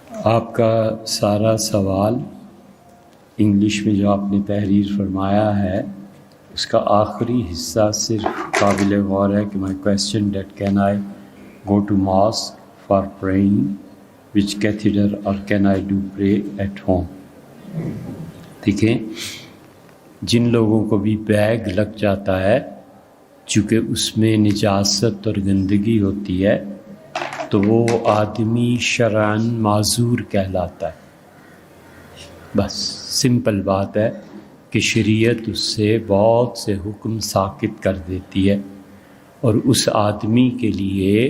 آپ کا سارا سوال انگلش میں جو آپ نے تحریر فرمایا ہے اس کا آخری حصہ صرف قابل غور ہے کہ my question that can I go to mosque for praying which cathedral اور can I do pray at home. دیکھیں، جن لوگوں کو بھی بیگ لگ جاتا ہے چونکہ اس میں نجاست اور گندگی ہوتی ہے تو وہ آدمی شرعاً معذور کہلاتا ہے. بس سمپل بات ہے کہ شریعت اس سے بہت سے حکم ساقط کر دیتی ہے، اور اس آدمی کے لیے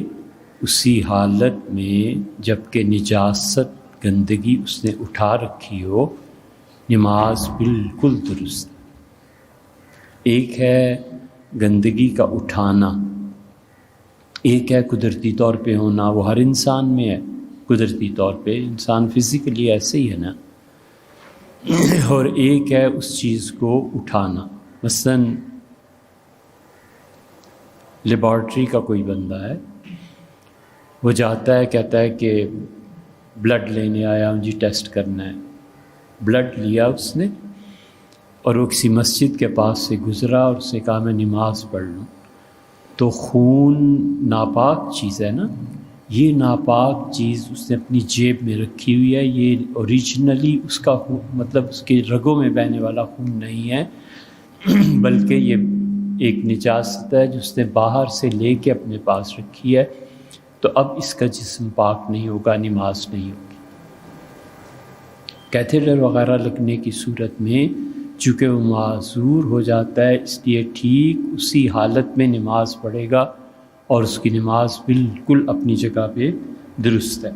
اسی حالت میں جب کہ نجاست گندگی اس نے اٹھا رکھی ہو نماز بالکل درست. ایک ہے گندگی کا اٹھانا، ایک ہے قدرتی طور پہ ہونا، وہ ہر انسان میں ہے. قدرتی طور پہ انسان فزیکلی ایسے ہی ہے نا. اور ایک ہے اس چیز کو اٹھانا. مثلاً لیبارٹری کا کوئی بندہ ہے، وہ جاتا ہے کہتا ہے کہ بلڈ لینے آیا ہوں جی، ٹیسٹ کرنا ہے. بلڈ لیا اس نے اور وہ کسی مسجد کے پاس سے گزرا اور اس نے کہا میں نماز پڑھ لوں. تو خون ناپاک چیز ہے نا، یہ ناپاک چیز اس نے اپنی جیب میں رکھی ہوئی ہے. یہ اوریجنلی اس کا مطلب اس کے رگوں میں بہنے والا خون نہیں ہے، بلکہ یہ ایک نجاست ہے جو اس نے باہر سے لے کے اپنے پاس رکھی ہے. تو اب اس کا جسم پاک نہیں ہوگا، نماز نہیں ہوگی. کیتھیڈر وغیرہ لگنے کی صورت میں چونکہ وہ معذور ہو جاتا ہے، اس لیے ٹھیک اسی حالت میں نماز پڑھے گا اور اس کی نماز بالکل اپنی جگہ پہ درست ہے.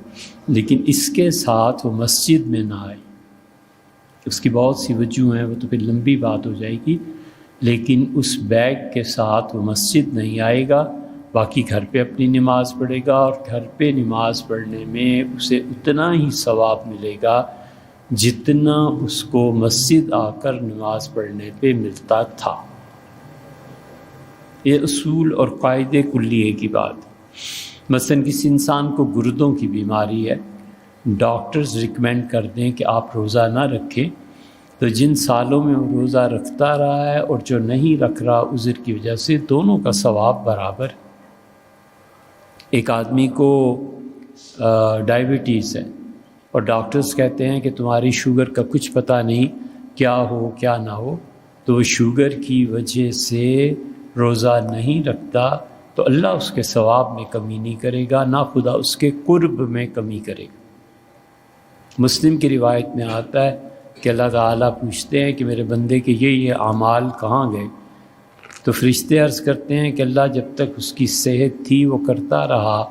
لیکن اس کے ساتھ وہ مسجد میں نہ آئے. اس کی بہت سی وجوہ ہیں، وہ تو پھر لمبی بات ہو جائے گی. لیکن اس بیگ کے ساتھ وہ مسجد نہیں آئے گا، باقی گھر پہ اپنی نماز پڑھے گا، اور گھر پہ نماز پڑھنے میں اسے اتنا ہی ثواب ملے گا جتنا اس کو مسجد آ کر نماز پڑھنے پہ ملتا تھا. یہ اصول اور قاعدے کلیے کی بات. مثلا کسی انسان کو گردوں کی بیماری ہے، ڈاکٹرز ریکمینڈ کر دیں کہ آپ روزہ نہ رکھیں، تو جن سالوں میں وہ روزہ رکھتا رہا ہے اور جو نہیں رکھ رہا عذر کی وجہ سے، دونوں کا ثواب برابر. ایک آدمی کو ڈائبٹیز ہے اور ڈاکٹرز کہتے ہیں کہ تمہاری شوگر کا کچھ پتہ نہیں کیا ہو کیا نہ ہو، تو وہ شوگر کی وجہ سے روزہ نہیں رکھتا، تو اللہ اس کے ثواب میں کمی نہیں کرے گا، نہ خدا اس کے قرب میں کمی کرے گا. مسلم کی روایت میں آتا ہے کہ اللہ تعالیٰ پوچھتے ہیں کہ میرے بندے کے یہ اعمال کہاں گئے؟ تو فرشتے عرض کرتے ہیں کہ اللہ جب تک اس کی صحت تھی وہ کرتا رہا،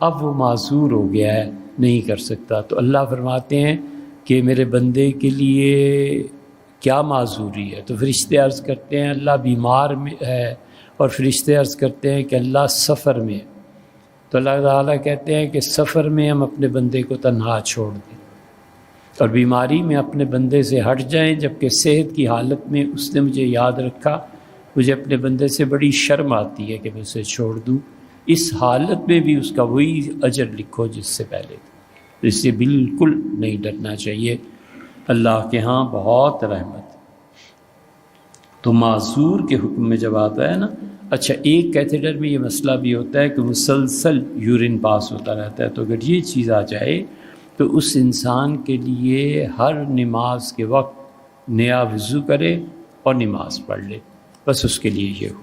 اب وہ معذور ہو گیا ہے، نہیں کر سکتا. تو اللہ فرماتے ہیں کہ میرے بندے کے لیے کیا معذوری ہے؟ تو فرشتے عرض کرتے ہیں اللہ بیمار میں ہے، اور فرشتے عرض کرتے ہیں کہ اللہ سفر میں ہے. تو اللہ تعالیٰ کہتے ہیں کہ سفر میں ہم اپنے بندے کو تنہا چھوڑ دیں اور بیماری میں اپنے بندے سے ہٹ جائیں، جبکہ صحت کی حالت میں اس نے مجھے یاد رکھا. مجھے اپنے بندے سے بڑی شرم آتی ہے کہ میں اسے چھوڑ دوں. اس حالت میں بھی اس کا وہی اجر لکھو جس سے پہلے. اس سے بالکل نہیں ڈرنا چاہیے، اللہ کے ہاں بہت رحمت. تو معذور کے حکم میں جب آتا ہے نا، اچھا ایک کیتھیڈر میں یہ مسئلہ بھی ہوتا ہے کہ مسلسل یورین پاس ہوتا رہتا ہے، تو اگر یہ چیز آ جائے تو اس انسان کے لیے ہر نماز کے وقت نیا وضو کرے اور نماز پڑھ لے، بس اس کے لیے یہ ہو.